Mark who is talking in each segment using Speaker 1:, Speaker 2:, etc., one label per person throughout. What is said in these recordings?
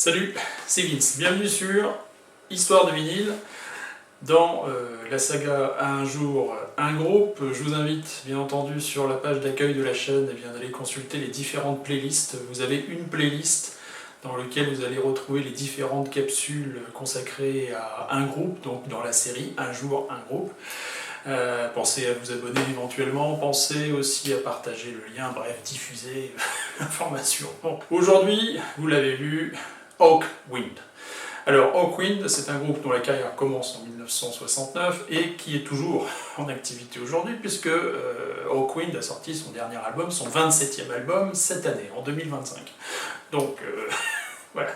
Speaker 1: Salut, c'est Vince. Bienvenue sur Histoire de vinyle. Dans la saga Un jour, un groupe, je vous invite bien entendu sur la page d'accueil de la chaîne d'aller consulter les différentes playlists. Vous avez une playlist dans laquelle vous allez retrouver les différentes capsules consacrées à un groupe, donc dans la série Un jour, un groupe. Pensez à vous abonner éventuellement, pensez aussi à partager le lien, bref, diffuser l'information. Bon. Aujourd'hui, vous l'avez vu, Hawkwind. Alors Hawkwind, c'est un groupe dont la carrière commence en 1969 et qui est toujours en activité aujourd'hui, puisque Hawkwind a sorti son dernier album, son 27e album, cette année, en 2025. Donc, voilà.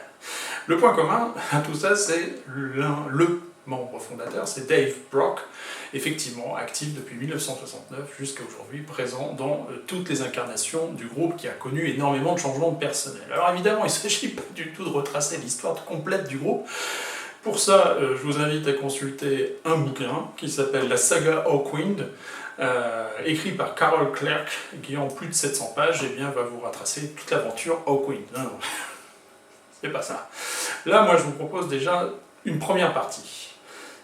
Speaker 1: Le point commun à tout ça, c'est le membre fondateur, c'est Dave Brock, effectivement actif depuis 1969 jusqu'à aujourd'hui, présent dans toutes les incarnations du groupe qui a connu énormément de changements de personnel. Alors évidemment, il ne s'agit pas du tout de retracer l'histoire complète du groupe. Pour ça, je vous invite à consulter un bouquin qui s'appelle La saga Hawkwind, écrit par Carol Clerk, qui en plus de 700 pages, va vous retracer toute l'aventure Hawkwind. Non, c'est pas ça. Là, moi, je vous propose déjà une première partie.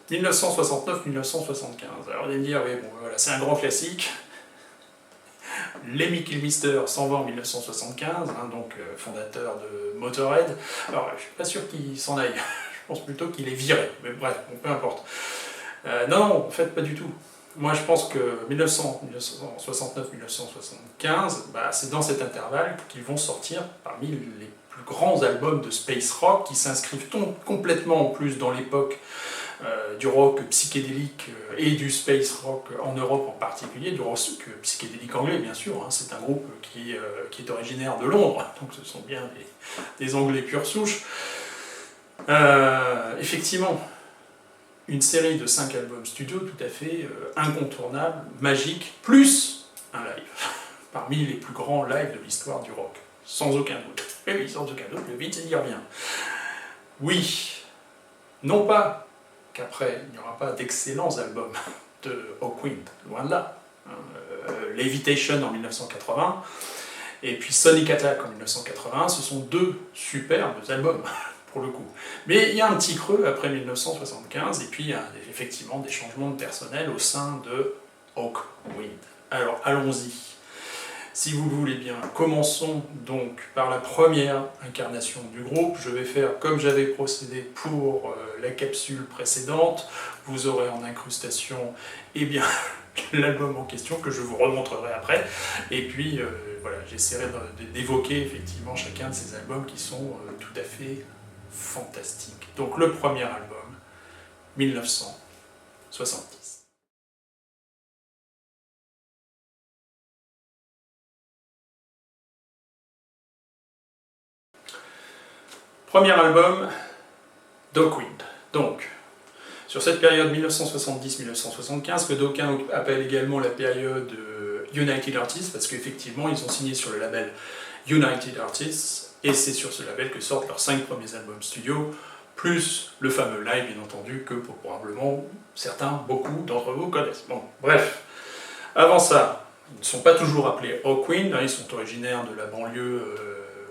Speaker 1: 1969-1975. Alors vous allez me dire, oui, bon, voilà, c'est un grand classique. Lemmy Kilmister s'en va en 1975, donc fondateur de Motorhead. Alors je suis pas sûr qu'il s'en aille, je pense plutôt qu'il est viré, mais bref, bon, peu importe. Non, en fait, pas du tout. Moi je pense que 1969-1975, c'est dans cet intervalle qu'ils vont sortir parmi les plus grands albums de space rock qui s'inscrivent complètement en plus dans l'époque du rock psychédélique et du space rock en Europe en particulier, du rock psychédélique anglais bien sûr, hein. C'est un groupe qui est originaire de Londres, donc ce sont bien des Anglais pure souche. Effectivement, une série de 5 albums studio tout à fait incontournable, magique, plus un live, parmi les plus grands lives de l'histoire du rock, sans aucun doute. Et oui, sans aucun doute, le Vince y revient. Oui, non pas qu'après, il n'y aura pas d'excellents albums de Hawkwind, loin de là. Levitation en 1980, et puis Sonic Attack en 1980, ce sont deux superbes albums, pour le coup. Mais il y a un petit creux après 1975, et puis il y a effectivement des changements de personnel au sein de Hawkwind. Alors, allons-y. Si vous le voulez bien, commençons donc par la première incarnation du groupe. Je vais faire comme j'avais procédé pour la capsule précédente. Vous aurez en incrustation l'album en question que je vous remontrerai après. Et puis voilà, j'essaierai d'évoquer effectivement chacun de ces albums qui sont tout à fait fantastiques. Donc le premier album, 1970. Premier album d'Hawkwind. Donc, sur cette période 1970-1975, que d'aucuns appellent également la période United Artists, parce qu'effectivement, ils ont signé sur le label United Artists, et c'est sur ce label que sortent leurs 5 premiers albums studio, plus le fameux live, bien entendu, que probablement beaucoup d'entre vous connaissent. Bon, bref. Avant ça, ils ne sont pas toujours appelés Hawkwind, ils sont originaires de la banlieue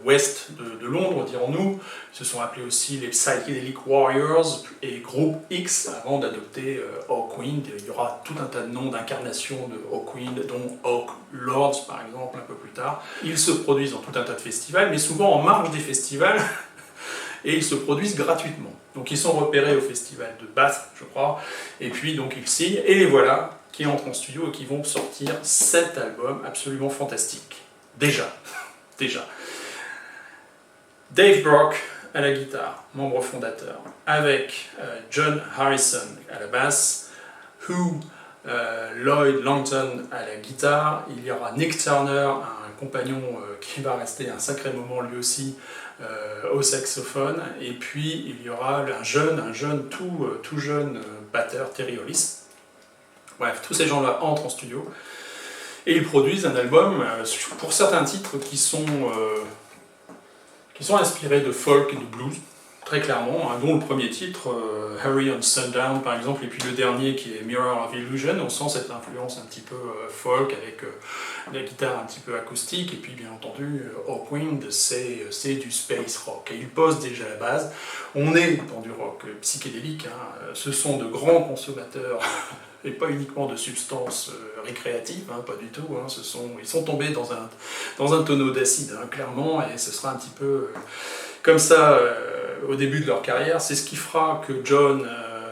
Speaker 1: ouest de Londres, dirons-nous. Ils se sont appelés aussi les Psychedelic Warriors et Groupe X avant d'adopter Hawkwind. Il y aura tout un tas de noms d'incarnations de Hawkwind, dont Hawk Lords par exemple un peu plus tard. Ils se produisent dans tout un tas de festivals, mais souvent en marge des festivals, et ils se produisent gratuitement. Donc ils sont repérés au festival de Bath, je crois, et puis donc ils signent, et les voilà qui entrent en studio et qui vont sortir 7 albums absolument fantastiques. Déjà. Dave Brock à la guitare, membre fondateur, avec John Harrison à la basse, Lloyd Langton à la guitare, il y aura Nick Turner, un compagnon qui va rester un sacré moment lui aussi au saxophone, et puis il y aura un jeune tout jeune batteur, Terry Hollis. Bref, tous ces gens-là entrent en studio, et ils produisent un album pour certains titres qui sont inspirés de folk et de blues, très clairement, hein, dont le premier titre, Hurry on Sundown par exemple, et puis le dernier qui est Mirror of Illusion. On sent cette influence un petit peu folk avec la guitare un petit peu acoustique, et puis bien entendu Hawkwind, c'est du space rock, et il pose déjà la base. On est dans du rock psychédélique, hein. Ce sont de grands consommateurs et pas uniquement de substances récréatives, hein, pas du tout, hein. Ils sont tombés dans un tonneau d'acide, hein, clairement, et ce sera un petit peu comme ça au début de leur carrière. C'est ce qui fera que John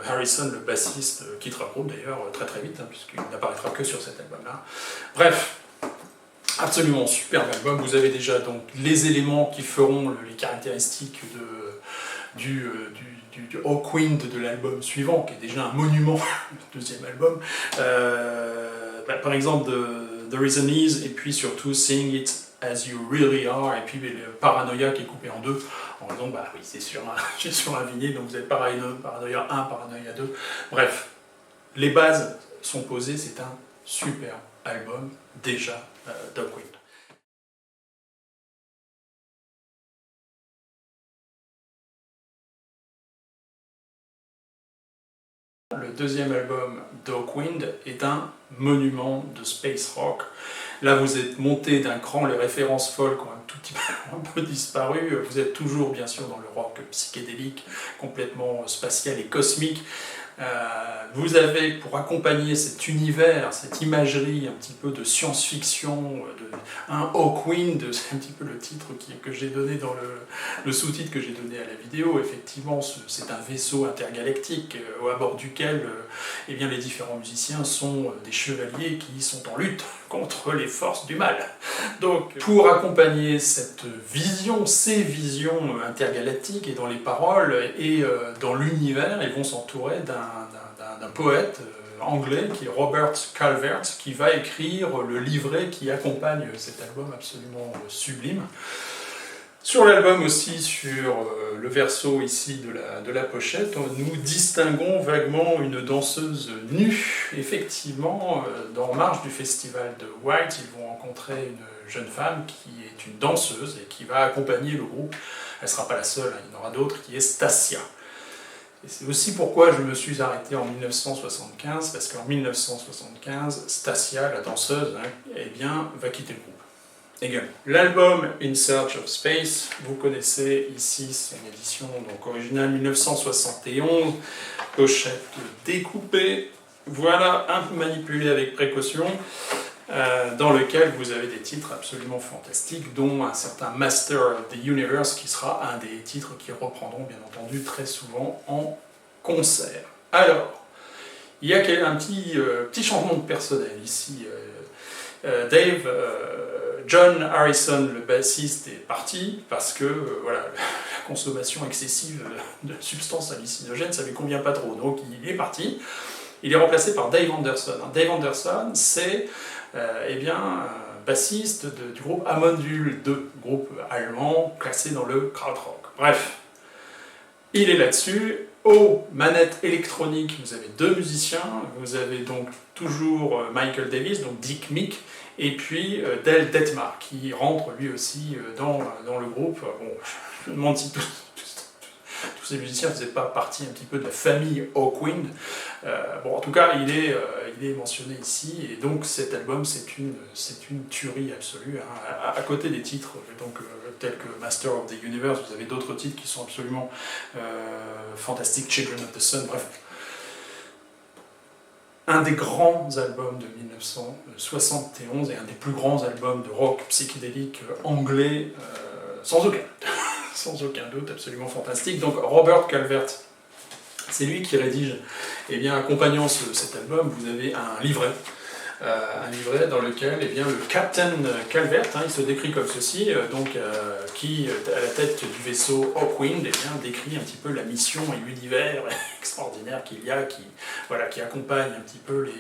Speaker 1: Harrison, le bassiste, quittera le groupe d'ailleurs très très vite, hein, puisqu'il n'apparaîtra que sur cet album-là. Bref, absolument superbe album. Vous avez déjà donc les éléments qui feront les caractéristiques du Hawkwind de l'album suivant, qui est déjà un monument, le deuxième album. Par exemple, The Reason Is, et puis surtout Seeing It As You Really Are, et puis le Paranoia qui est coupé en deux, en raison, bah oui, c'est sur un vinyle, donc vous avez Paranoia 1, Paranoia 2. Bref, les bases sont posées, c'est un super album déjà d'Hawkwind. Le deuxième album d'Hawkwind est un monument de space rock. Là, vous êtes monté d'un cran, les références folk ont un tout petit peu, un peu disparu. Vous êtes toujours, bien sûr, dans le rock psychédélique, complètement spatial et cosmique. Vous avez, pour accompagner cet univers, cette imagerie un petit peu de science-fiction, un Hawkwind, c'est un petit peu le titre que j'ai donné dans le sous-titre que j'ai donné à la vidéo. Effectivement, c'est un vaisseau intergalactique à bord duquel eh bien, les différents musiciens sont des chevaliers qui sont en lutte contre les forces du mal. Donc, pour accompagner cette vision, ces visions intergalactiques, et dans les paroles et dans l'univers, ils vont s'entourer d'un poète anglais qui est Robert Calvert, qui va écrire le livret qui accompagne cet album absolument sublime. Sur l'album aussi, sur le verso ici de la pochette, nous distinguons vaguement une danseuse nue. Effectivement, dans marge du festival de White, ils vont rencontrer une jeune femme qui est une danseuse et qui va accompagner le groupe. Elle ne sera pas la seule, il y en aura d'autres, qui est Stacia. Et c'est aussi pourquoi je me suis arrêté en 1975, parce qu'en 1975, Stacia, la danseuse, eh bien, va quitter le groupe. Également. L'album In Search of Space, vous connaissez ici, c'est une édition donc originale 1971, pochette découpée, voilà, un peu manipulée avec précaution, dans lequel vous avez des titres absolument fantastiques, dont un certain Master of the Universe, qui sera un des titres qui reprendront bien entendu très souvent en concert. Alors, il y a un petit changement de personnel ici. John Harrison, le bassiste, est parti parce que voilà, la consommation excessive de substances hallucinogènes, ça ne lui convient pas trop. Donc il est parti. Il est remplacé par Dave Anderson. Dave Anderson, c'est eh bien, un bassiste du groupe Amondul 2, groupe allemand classé dans le krautrock. Bref, il est là-dessus. Aux manettes électroniques, vous avez deux musiciens. Vous avez donc toujours Michael Davis, donc Dick Mick, et puis Del Detmar, qui rentre lui aussi dans le groupe. Bon, je me demande si tous ces musiciens ne faisaient pas partie un petit peu de la famille Hawkwind. Bon, en tout cas, il est mentionné ici, et donc cet album, c'est une tuerie absolue. Hein. À côté des titres donc, tels que Master of the Universe, vous avez d'autres titres qui sont absolument fantastiques, Children of the Sun, bref. Un des grands albums de 1971 et un des plus grands albums de rock psychédélique anglais, sans aucun doute, absolument fantastique. Donc Robert Calvert, c'est lui qui rédige, eh bien, accompagnant cet album, vous avez un livret dans lequel eh bien, le Captain Calvert, il se décrit comme ceci, qui, à la tête du vaisseau Hawkwind, eh bien, décrit un petit peu la mission et l'univers extraordinaire qu'il y a, qui accompagne un petit peu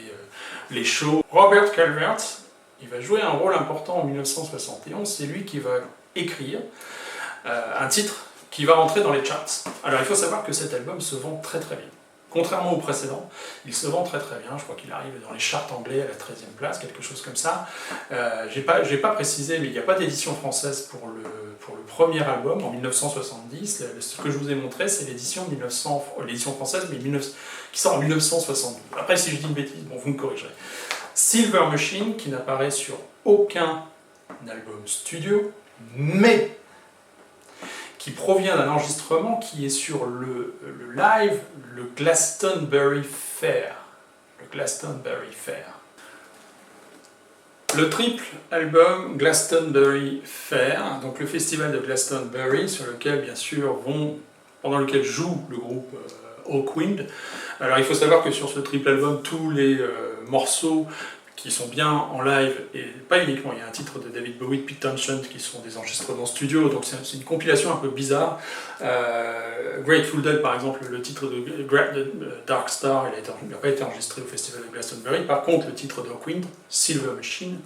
Speaker 1: les shows. Robert Calvert, il va jouer un rôle important en 1971, c'est lui qui va écrire un titre qui va rentrer dans les charts. Alors il faut savoir que cet album se vend très très bien. Contrairement au précédent, il se vend très très bien, je crois qu'il arrive dans les charts anglais à la 13e place, quelque chose comme ça. J'ai pas précisé, mais il n'y a pas d'édition française pour le premier album, en 1970. Ce que je vous ai montré, c'est l'édition française, mais qui sort en 1972. Après, si je dis une bêtise, bon, vous me corrigerez. Silver Machine, qui n'apparaît sur aucun album studio, mais qui provient d'un enregistrement qui est sur le live, le Glastonbury Fair. Le Glastonbury Fair. Le triple album Glastonbury Fair, donc le festival de Glastonbury, sur lequel bien sûr pendant lequel joue le groupe Hawkwind. Alors il faut savoir que sur ce triple album, tous les morceaux qui sont bien en live, et pas uniquement, il y a un titre de David Bowie, de Pete Townshend, qui sont des enregistrements studio, donc c'est une compilation un peu bizarre. Grateful Dead, par exemple, le titre de Dark Star, il n'a pas été enregistré au festival de Glastonbury. Par contre, le titre de Hawkwind, Silver Machine,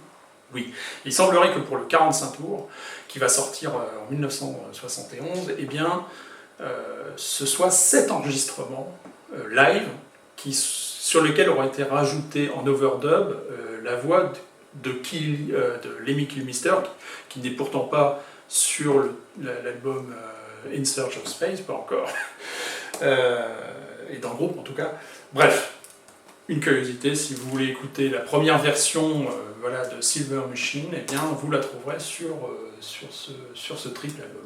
Speaker 1: oui. Il semblerait que pour le 45 tours, qui va sortir en 1971, eh bien, ce soit 7 enregistrements live sur lequel aurait été rajouté en overdub la voix de Lemmy Kilmister, qui n'est pourtant pas sur l'album In Search of Space, pas encore, et dans le groupe en tout cas. Bref, une curiosité, si vous voulez écouter la première version voilà, de Silver Machine, eh bien, vous la trouverez sur ce triple album.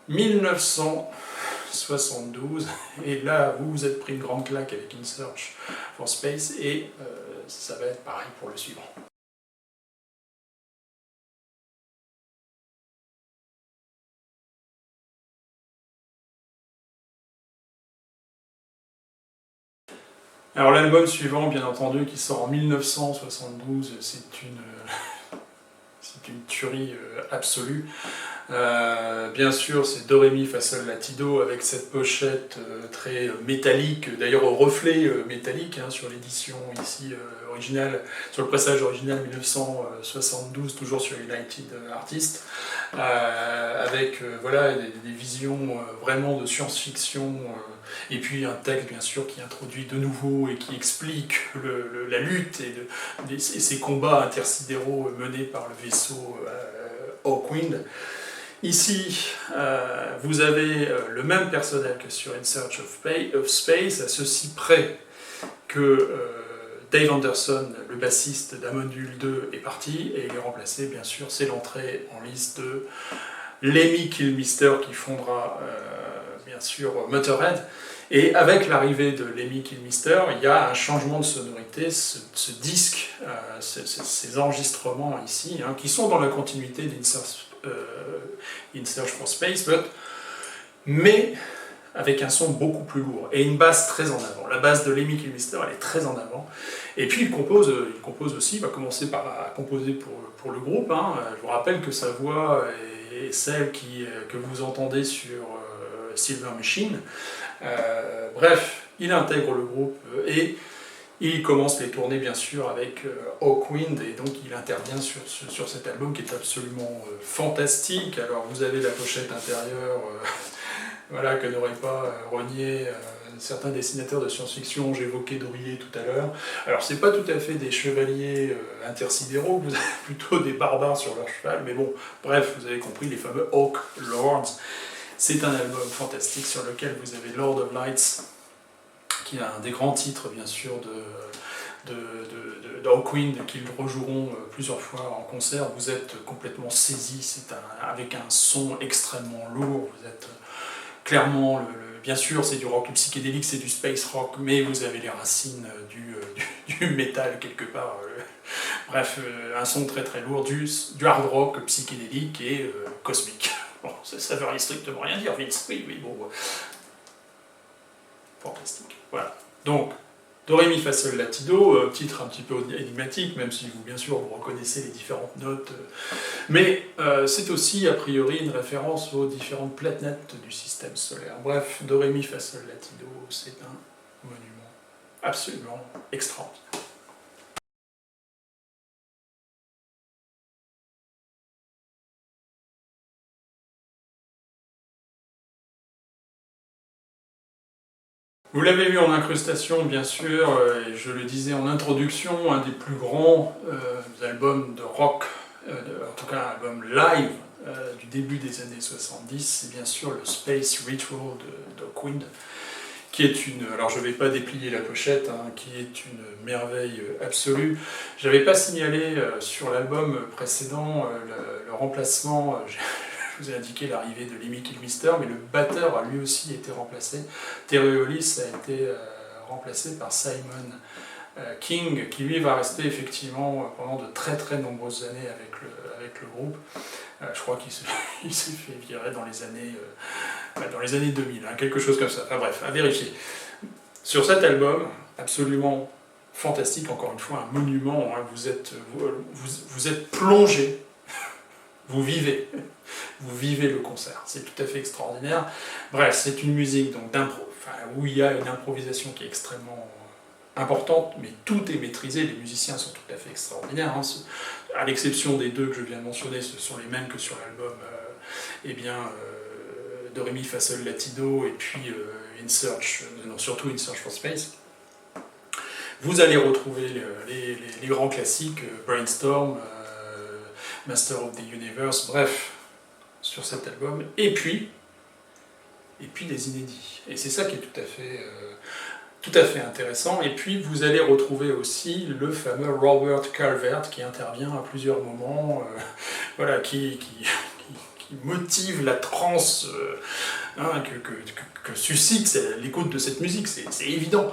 Speaker 1: 1972, et là vous vous êtes pris une grande claque avec In Search for Space, et ça va être pareil pour le suivant. Alors l'album suivant, bien entendu, qui sort en 1972, c'est une tuerie absolue. Bien sûr, c'est Do Ré Mi Fa Sol La Ti Do avec cette pochette très métallique, d'ailleurs au reflet métallique sur l'édition ici originale, sur le pressage original 1972, toujours sur United Artists, avec voilà, des visions vraiment de science-fiction, et puis un texte bien sûr qui introduit de nouveau et qui explique la lutte et ces combats intersidéraux menés par le vaisseau Hawkwind. Ici, vous avez le même personnel que sur In Search of Space, à ceci près que Dave Anderson, le bassiste d'Amondule 2, est parti, et il est remplacé, bien sûr, c'est l'entrée en liste de Lemmy Kilmister, qui fondera, bien sûr, Motorhead. Et avec l'arrivée de Lemmy Kilmister, il y a un changement de sonorité, ce disque, ces enregistrements ici, qui sont dans la continuité d'In Search for Space, mais avec un son beaucoup plus lourd et une basse très en avant. La basse de Lemmy Kilmister, elle est très en avant. Et puis il compose aussi, il va commencer à composer pour le groupe. Je vous rappelle que sa voix est celle que vous entendez sur Silver Machine. Bref, il intègre le groupe et il commence les tournées bien sûr avec Hawkwind, et donc il intervient sur cet album qui est absolument fantastique. Alors vous avez la pochette intérieure voilà, que n'aurait pas renié certains dessinateurs de science-fiction. J'évoquais Dorier tout à l'heure. Alors c'est pas tout à fait des chevaliers intersidéraux, vous avez plutôt des barbares sur leur cheval, mais bon, bref, vous avez compris, les fameux Hawk Lords. C'est un album fantastique sur lequel vous avez Lord of Lights, qui est un des grands titres bien sûr de Hawkwind, qu'ils rejoueront plusieurs fois en concert. Vous êtes complètement saisi, avec un son extrêmement lourd, vous êtes clairement, bien sûr c'est du rock psychédélique, c'est du space rock, mais vous avez les racines du métal quelque part. Bref, un son très très lourd, du hard rock psychédélique et cosmique. Bon, ça veut strictement rien dire, Vince. Oui, bon. Fantastique. Voilà. Donc, Do Ré Mi Fa Sol La Ti Do, titre un petit peu énigmatique, même si vous, bien sûr, vous reconnaissez les différentes notes. Mais c'est aussi, a priori, une référence aux différentes planètes du système solaire. Bref, Do Ré Mi Fa Sol La Ti Do, c'est un monument absolument extraordinaire. Vous l'avez vu en incrustation, bien sûr, et je le disais en introduction, un des plus grands albums de rock, en tout cas un album live du début des années 70, c'est bien sûr le Space Ritual de Queen, qui est une, alors je ne vais pas déplier la pochette, hein, qui est une merveille absolue. Je n'avais pas signalé sur l'album précédent le remplacement, je vous ai indiqué l'arrivée de Lemmy Kilmister, mais le batteur a lui aussi été remplacé. Terry Hollis a été remplacé par Simon King, qui lui va rester effectivement pendant de très très nombreuses années avec le groupe. Je crois qu'il s'est fait virer dans les années 2000, hein, quelque chose comme ça. Enfin bref, à vérifier. Sur cet album, absolument fantastique, encore une fois, un monument, hein, vous êtes plongé, vous vivez le concert, c'est tout à fait extraordinaire. Bref, c'est une musique donc, où il y a une improvisation qui est extrêmement importante, mais tout est maîtrisé, les musiciens sont tout à fait extraordinaires, hein. À l'exception des deux que je viens de mentionner, ce sont les mêmes que sur l'album Do Re Mi Fa Sol La Ti Do, et puis surtout In Search for Space. Vous allez retrouver les grands classiques, Brainstorm, Master of the Universe, bref, sur cet album, et puis des inédits. Et c'est ça qui est tout à fait intéressant. Et puis vous allez retrouver aussi le fameux Robert Calvert qui intervient à plusieurs moments, voilà, qui motive la transe hein, que suscite l'écoute de cette musique, c'est évident.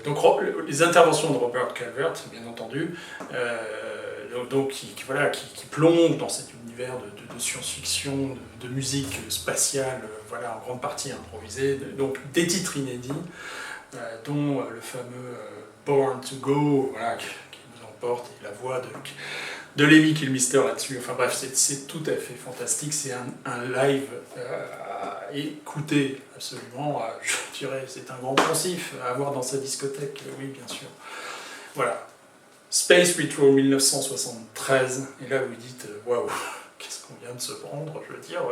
Speaker 1: Donc les interventions de Robert Calvert, bien entendu, qui plonge dans cet univers de science-fiction, de musique spatiale, voilà, en grande partie improvisée, donc des titres inédits, dont le fameux Born to Go, voilà, qui nous emporte, et la voix de Lemmy Kilmister là-dessus. Enfin bref, c'est tout à fait fantastique, c'est un live à écouter absolument, je dirais, c'est un grand pensif à avoir dans sa discothèque, oui bien sûr. Voilà, Space Retro 1973, et là vous dites, waouh, qu'est-ce qu'on vient de se prendre, je veux dire,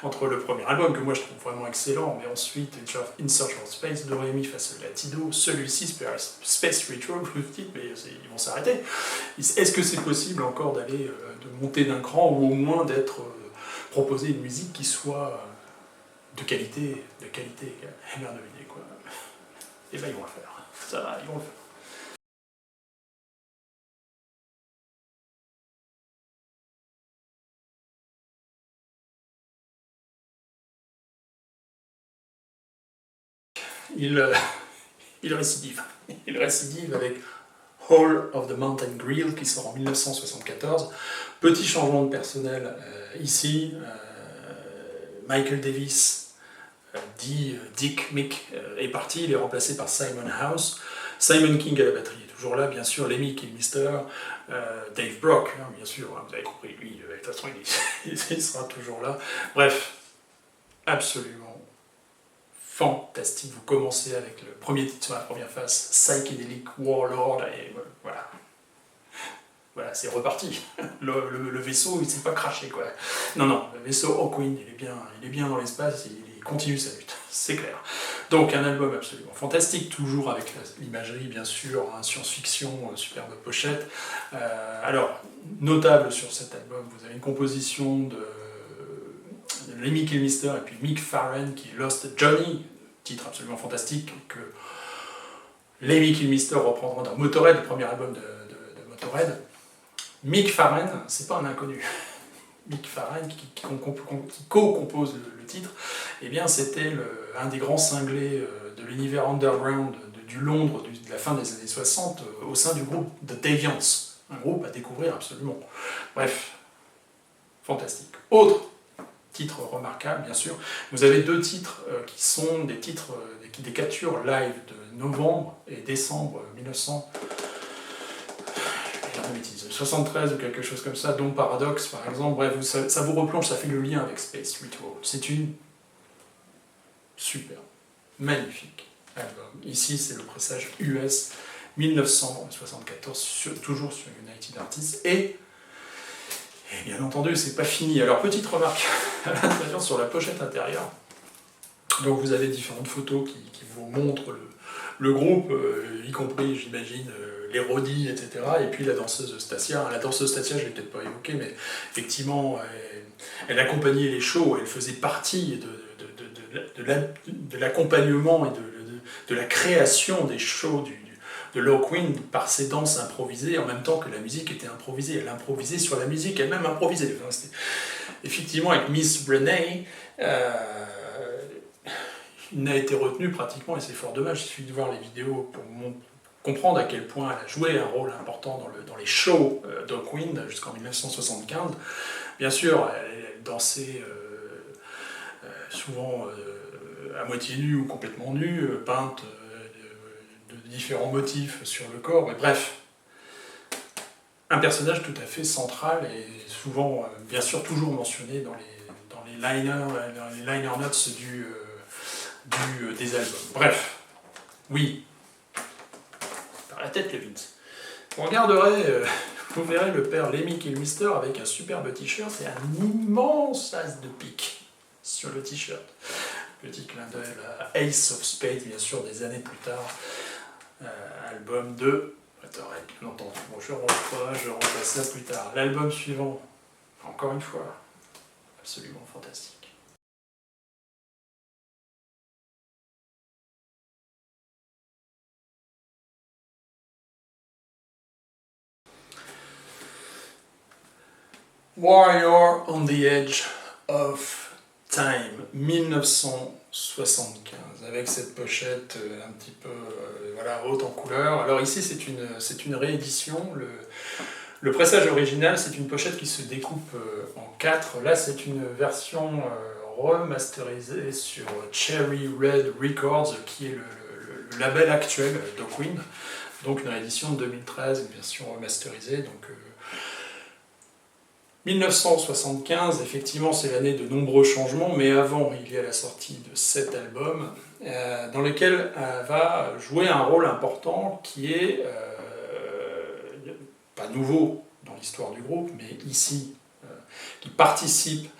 Speaker 1: entre le premier album, que moi je trouve vraiment excellent, mais ensuite In Search for Space, Do Re Mi Fa Sol La Ti Do, celui-ci, Space Retro, vous vous dites, mais ils vont s'arrêter. Est-ce que c'est possible encore de monter d'un cran, ou au moins d'être proposé une musique qui soit de qualité émerveillée, quoi. Et ben ils vont le faire, ça va, ils vont le faire. Il récidive. Il récidive avec Hall of the Mountain Grill qui sort en 1974. Petit changement de personnel ici. Michael Davis, dit Dick Mick, est parti. Il est remplacé par Simon House. Simon King à la batterie est toujours là, bien sûr. Lemmy Kilmister, Dave Brock, hein, bien sûr. Hein, vous avez compris, lui, de toute façon, il sera toujours là. Bref, absolument fantastique. Vous commencez avec le premier titre sur la première face, Psychedelic Warlord, et voilà. Voilà, c'est reparti. Le vaisseau, il s'est pas craché, quoi. Non, le vaisseau Hawkwind, il est bien dans l'espace, et il continue sa lutte, c'est clair. Donc un album absolument fantastique, toujours avec l'imagerie, bien sûr, hein, science-fiction, superbe pochette. Alors, notable sur cet album, vous avez une composition de Lemmy Kilmister et puis Mick Farren qui est Lost Johnny, titre absolument fantastique que Lemmy Kilmister reprendra dans Motorhead, le premier album de Motorhead. Mick Farren, c'est pas un inconnu. Mick Farren qui co-compose le titre, eh bien c'était un des grands cinglés de l'univers underground du Londres de la fin des années 60 au sein du groupe The Deviants, un groupe à découvrir absolument. Bref, fantastique. Autre titre remarquable, bien sûr, vous avez deux titres qui sont des titres, des captures live de novembre et décembre 1973 ou quelque chose comme ça, dont Paradox par exemple. Bref, ça vous replonge, ça fait le lien avec Space Ritual. C'est une super, magnifique album. Ici, c'est le pressage US 1974, toujours sur United Artists, et bien entendu, c'est pas fini. Alors, petite remarque à l'intérieur sur la pochette intérieure. Donc vous avez différentes photos qui vous montrent le groupe, y compris, j'imagine, les Roddy, etc. Et puis la danseuse Stacia. La danseuse Stacia, je ne l'ai peut-être pas évoquée, mais effectivement, elle accompagnait les shows, elle faisait partie de l'accompagnement et de la création des shows de Loquin par ses danses improvisées, en même temps que la musique était improvisée. Elle improvisait sur la musique, elle-même improvisée. Enfin, effectivement, avec Miss Renee, il n'a été retenu pratiquement, et c'est fort dommage, il suffit de voir les vidéos pour comprendre à quel point elle a joué un rôle important dans les shows d'Hawkwind jusqu'en 1975. Bien sûr, elle dansait souvent à moitié nue ou complètement nue, peinte de différents motifs sur le corps, mais bref, un personnage tout à fait central et souvent, bien sûr, toujours mentionné dans les liner notes des albums. Bref, oui, par la tête le Vince. Vous regarderez, vous verrez le père Lemmy Kilmister avec un superbe t-shirt et un immense as de pique sur le t-shirt. Petit clin d'œil à Ace of Spades, bien sûr, des années plus tard, album de... Attends, bien entendu, bon, je repasse ça plus tard. L'album suivant, encore une fois, absolument fantastique. Warrior on the Edge of Time, 1975, avec cette pochette un petit peu voilà, haute en couleur. Alors ici c'est une réédition, le pressage original c'est une pochette qui se découpe en 4, là c'est une version remasterisée sur Cherry Red Records qui est le label actuel d'Hawkwind, donc une réédition de 2013, une version remasterisée, donc 1975, effectivement, c'est l'année de nombreux changements, mais avant, il y a la sortie de 7 albums, dans lesquels va jouer un rôle important qui est pas nouveau dans l'histoire du groupe, mais ici, qui participe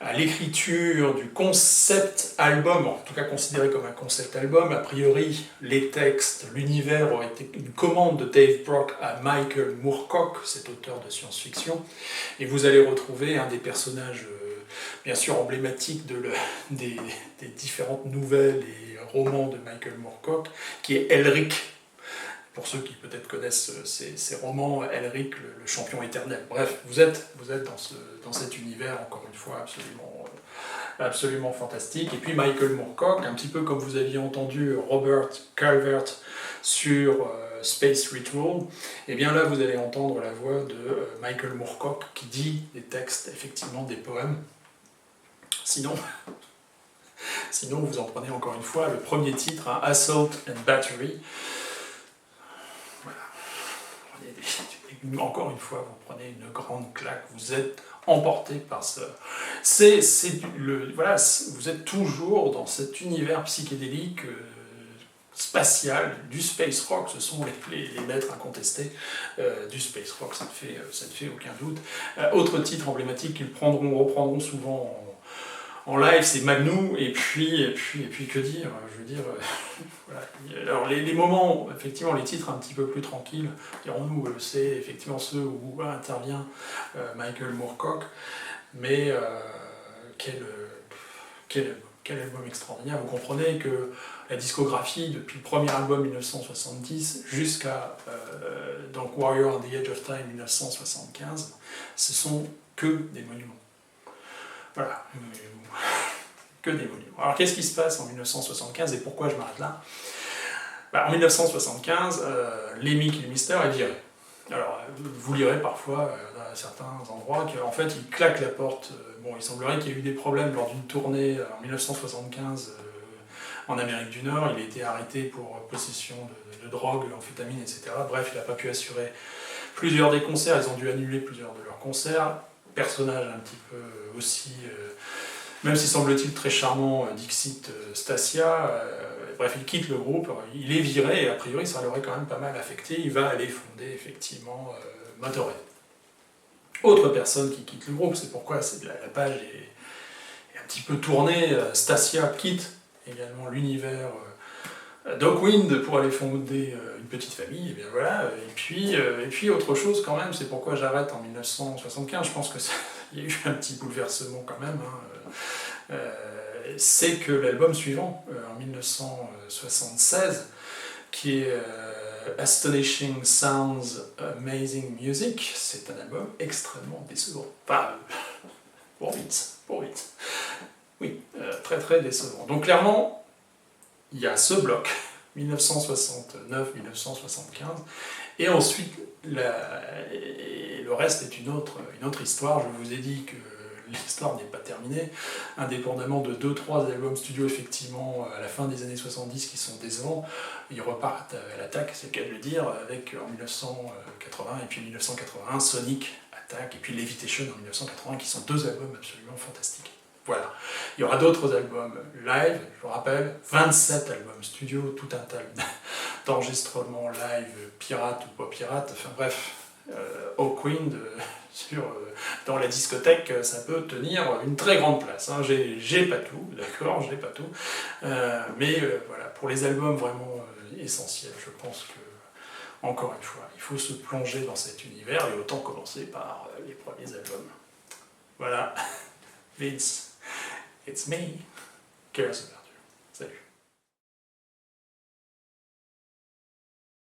Speaker 1: à l'écriture du concept album, en tout cas considéré comme un concept album. A priori, les textes, l'univers aurait été une commande de Dave Brock à Michael Moorcock, cet auteur de science-fiction, et vous allez retrouver un des personnages bien sûr emblématiques des différentes nouvelles et romans de Michael Moorcock, qui est Elric. Pour ceux qui peut-être connaissent ces romans, Elric, le champion éternel. Bref, vous êtes dans cet univers, encore une fois, absolument fantastique. Et puis Michael Moorcock, un petit peu comme vous aviez entendu Robert Calvert sur Space Ritual, et bien là vous allez entendre la voix de Michael Moorcock qui dit des textes, effectivement des poèmes. Sinon vous en prenez encore une fois le premier titre, hein, Assault and Battery. Encore une fois, vous prenez une grande claque, vous êtes emporté par ça. Voilà, vous êtes toujours dans cet univers psychédélique, spatial, du space rock, ce sont les maîtres incontestés du space rock, ça ne fait aucun doute. Autre titre emblématique qu'ils reprendront souvent en live, c'est Magnum, et puis que dire, je veux dire, voilà. Alors les moments, effectivement, les titres un petit peu plus tranquilles, dirons-nous, c'est effectivement ceux où intervient Michael Moorcock, mais quel album extraordinaire. Vous comprenez que la discographie, depuis le premier album 1970 jusqu'à donc Warrior on the Edge of Time 1975, ce sont que des monuments. Voilà, que des monuments. Alors qu'est-ce qui se passe en 1975 et pourquoi je m'arrête là ? En 1975, Lemmy Kilmister est viré. Alors vous lirez parfois dans certains endroits qu'en fait il claque la porte. Bon, il semblerait qu'il y ait eu des problèmes lors d'une tournée en 1975 en Amérique du Nord. Il a été arrêté pour possession de drogue, d'amphétamines, etc. Bref, il n'a pas pu assurer plusieurs des concerts. Ils ont dû annuler plusieurs de leurs concerts. Personnage un petit peu aussi, même si semble-t-il très charmant, Dixit Stacia, bref, il quitte le groupe, il est viré, et a priori ça l'aurait quand même pas mal affecté, il va aller fonder effectivement Motorhead. Autre personne qui quitte le groupe, c'est pourquoi la page est un petit peu tournée, Stacia quitte également l'univers d'Hawkwind pour aller fonder une petite famille, et bien voilà, et puis autre chose quand même, c'est pourquoi j'arrête en 1975, je pense que il y a eu un petit bouleversement quand même, hein, c'est que l'album suivant, en 1976, qui est Astonishing Sounds, Amazing Music, c'est un album extrêmement décevant. Enfin, pour vite. Oui, très très décevant. Donc clairement, il y a ce bloc, 1969-1975, et ensuite le reste est une autre histoire. Je vous ai dit que l'histoire n'est pas terminée, indépendamment de 2-3 albums studio effectivement à la fin des années 70 qui sont décevants, ils repartent à l'attaque, c'est le cas de le dire, avec en 1980 et puis 1981 Sonic Attack et puis Levitation en 1980 qui sont 2 albums absolument fantastiques. Voilà. Il y aura d'autres albums live, je vous rappelle, 27 albums studio, tout un tas d'enregistrements live, pirates ou pas pirates, enfin bref, Hawkwind dans la discothèque, ça peut tenir une très grande place. Hein. J'ai pas tout, d'accord, j'ai pas tout, mais voilà, pour les albums vraiment essentiels, je pense que, encore une fois, il faut se plonger dans cet univers et autant commencer par les premiers albums. Voilà, Vince. It's me. Cares about you. Salut.